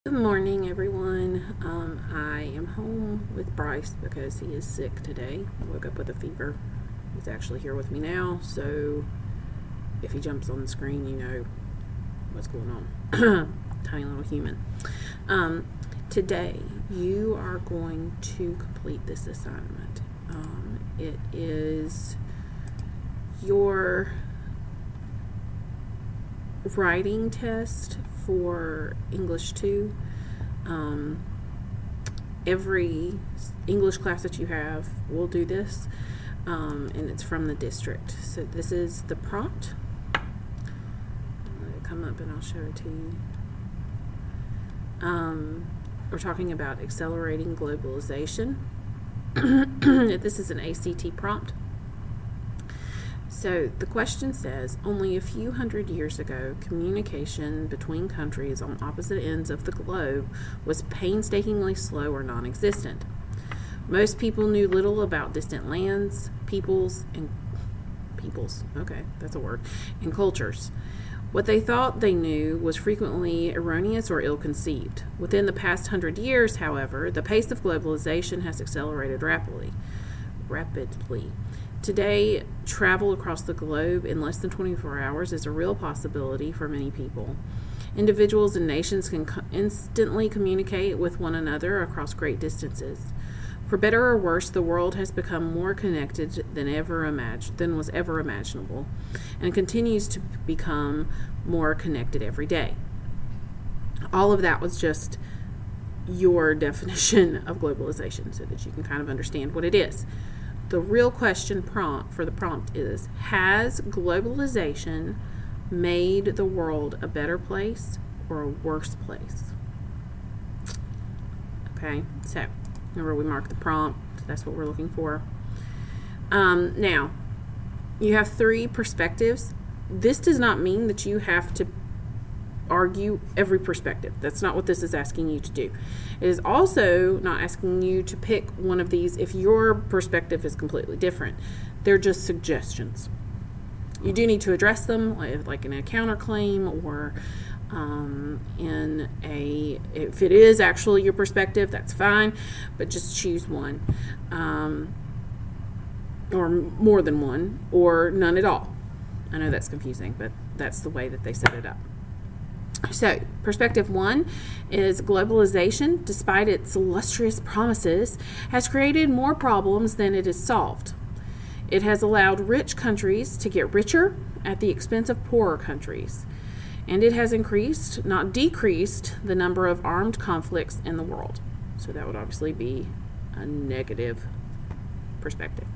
Good morning, everyone. I am home with Bryce because he is sick today. He woke up with a fever. He's actually here with me now, so if he jumps on the screen, you know what's going on. Tiny little human. Today, you are going to complete this assignment. It is your writing test for English 2. Every English class that you have will do this, and it's from the district. So this is the prompt. Let it come up and I'll show it to you. We're talking about accelerating globalization. This is an ACT prompt. So the question says, only a few hundred years ago, communication between countries on opposite ends of the globe was painstakingly slow or non-existent. Most people knew little about distant lands, and cultures. What they thought they knew was frequently erroneous or ill-conceived. Within the past 100 years, however, the pace of globalization has accelerated rapidly. Today, travel across the globe in less than 24 hours is a real possibility for many people. Individuals and nations can instantly communicate with one another across great distances. For better or worse, the world has become more connected than was ever imaginable, and continues to become more connected every day. All of that was just your definition of globalization, so that you can kind of understand what it is. The real question for the prompt is, has globalization made the world a better place or a worse place? Okay, so remember we marked the prompt. That's what we're looking for. Now, you have 3 perspectives. This does not mean that you have to argue every perspective. That's not what this is asking you to do. It is also not asking you to pick one of these if your perspective is completely different. They're just suggestions. You do need to address them, like in a counterclaim, or if it is actually your perspective, that's fine, but just choose one, or more than one, or none at all. I know that's confusing, but that's the way that they set it up. So, perspective 1 is globalization, despite its illustrious promises, has created more problems than it has solved. It has allowed rich countries to get richer at the expense of poorer countries. And it has increased, not decreased, the number of armed conflicts in the world. So that would obviously be a negative perspective.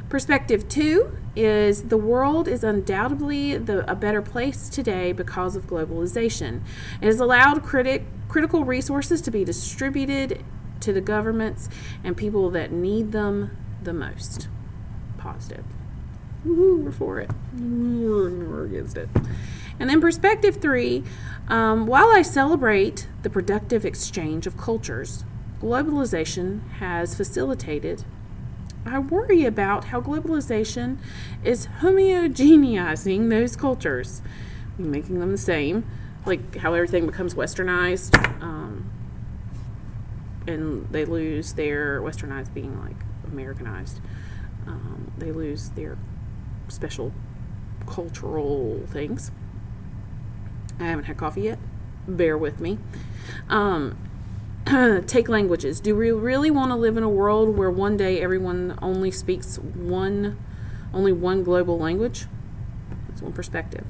Perspective 2 is the world is undoubtedly a better place today because of globalization. It has allowed critical resources to be distributed to the governments and people that need them the most. Positive. Woohoo, we're for it. We're against it. And then perspective 3, while I celebrate the productive exchange of cultures, globalization has facilitated. I worry about how globalization is homogeneizing those cultures, making them the same, like how everything becomes westernized, and they lose their westernized being like Americanized. They lose their special cultural things. I haven't had coffee yet. Bear with me. Take languages. Do we really want to live in a world where one day everyone only speaks only one global language? That's one perspective.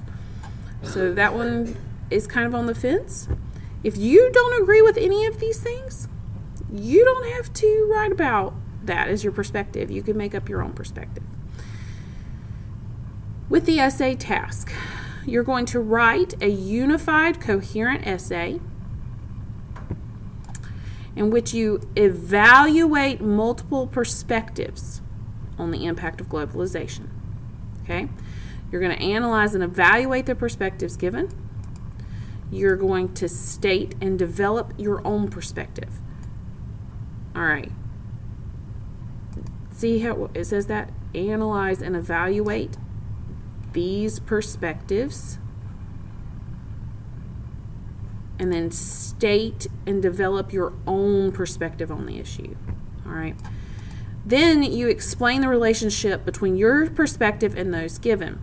So that one is kind of on the fence. If you don't agree with any of these things, you don't have to write about that as your perspective. You can make up your own perspective. With the essay task, you're going to write a unified, coherent essay in which you evaluate multiple perspectives on the impact of globalization. Okay? You're going to analyze and evaluate the perspectives given. You're going to state and develop your own perspective. All right. See how it says that? Analyze and evaluate these perspectives and then state and develop your own perspective on the issue. All right. Then you explain the relationship between your perspective and those given.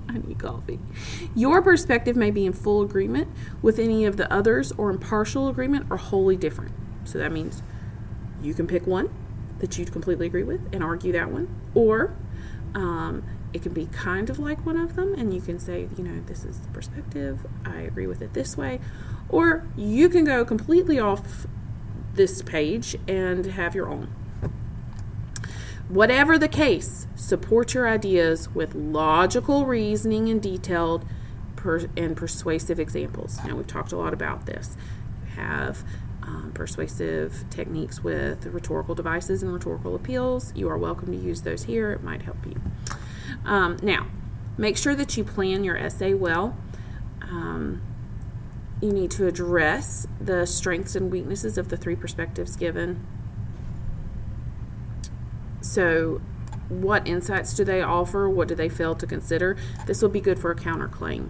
I need coffee. Your perspective may be in full agreement with any of the others, or in partial agreement, or wholly different. So that means you can pick one that you completely agree with and argue that one, or it can be kind of like one of them, and you can say, this is the perspective, I agree with it this way, or you can go completely off this page and have your own. Whatever the case, support your ideas with logical reasoning and detailed and persuasive examples. Now, we've talked a lot about this. You have persuasive techniques with rhetorical devices and rhetorical appeals. You are welcome to use those here. It might help you. Now, make sure that you plan your essay well. You need to address the strengths and weaknesses of the three perspectives given. So, what insights do they offer? What do they fail to consider? This will be good for a counterclaim.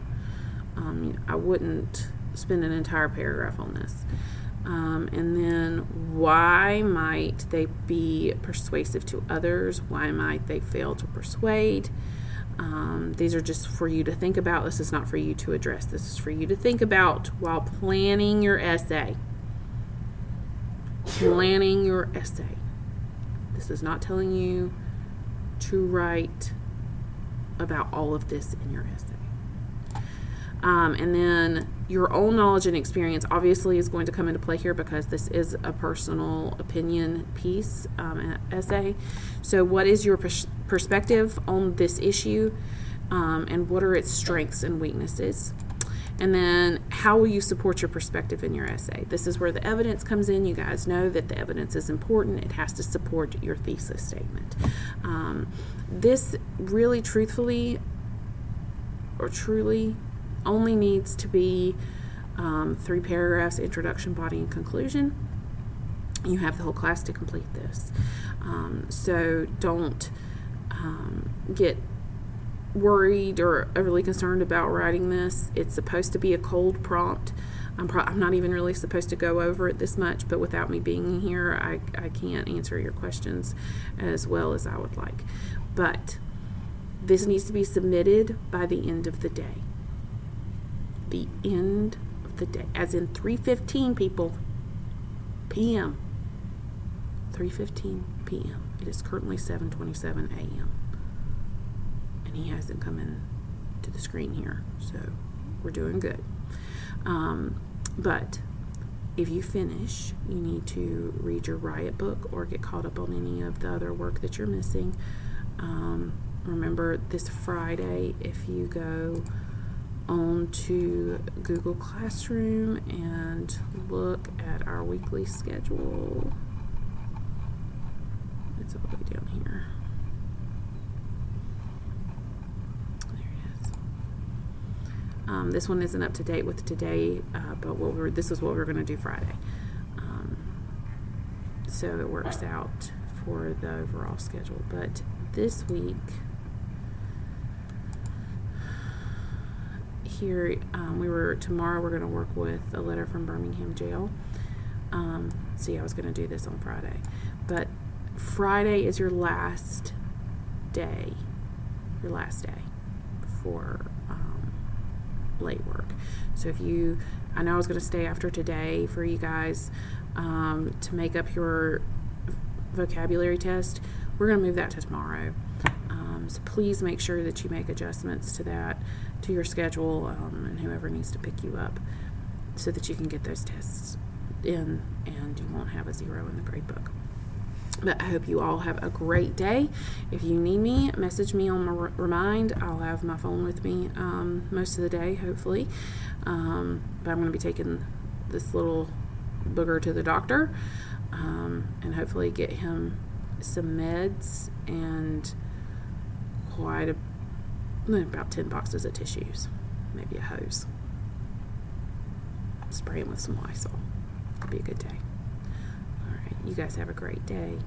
I wouldn't spend an entire paragraph on this. And then, why might they be persuasive to others? Why might they fail to persuade? These are just for you to think about. This is not for you to address. This is for you to think about while planning your essay. Planning your essay. This is not telling you to write about all of this in your essay. And then your own knowledge and experience obviously is going to come into play here, because this is a personal opinion piece, essay. So what is your perspective on this issue, and what are its strengths and weaknesses? And then how will you support your perspective in your essay? This is where the evidence comes in. You guys know that the evidence is important. It has to support your thesis statement. This really, truthfully, or truly, only needs to be 3 paragraphs: introduction, body, and conclusion. You have the whole class to complete this. So don't get worried or overly concerned about writing this. It's supposed to be a cold prompt. I'm not even really supposed to go over it this much, but without me being here, I can't answer your questions as well as I would like. But this needs to be submitted by the end of the day. The end of the day, as in 3:15, people, p.m. 3:15 p.m. It is currently 7:27 a.m. and he hasn't come in to the screen here, so we're doing good. But if you finish, you need to read your Riot book or get caught up on any of the other work that you're missing. Remember, this Friday, if you go on to Google Classroom and look at our weekly schedule, it's all the way down here. This one isn't up to date with today, but this is what we're going to do Friday. So it works out for the overall schedule. But this week, here, tomorrow we're going to work with a letter from Birmingham Jail. See, I was going to do this on Friday. But Friday is your last day. For late work. So I know I was going to stay after today for you guys to make up your vocabulary test. We're going to move that to tomorrow. So please make sure that you make adjustments to that, to your schedule, and whoever needs to pick you up, so that you can get those tests in and you won't have a 0 in the grade book. But I hope you all have a great day. If you need me, message me on my Remind. I'll have my phone with me most of the day, hopefully. But I'm going to be taking this little booger to the doctor, and hopefully get him some meds and about 10 boxes of tissues, maybe a hose. Spray him with some Lysol. It'll be a good day. You guys have a great day.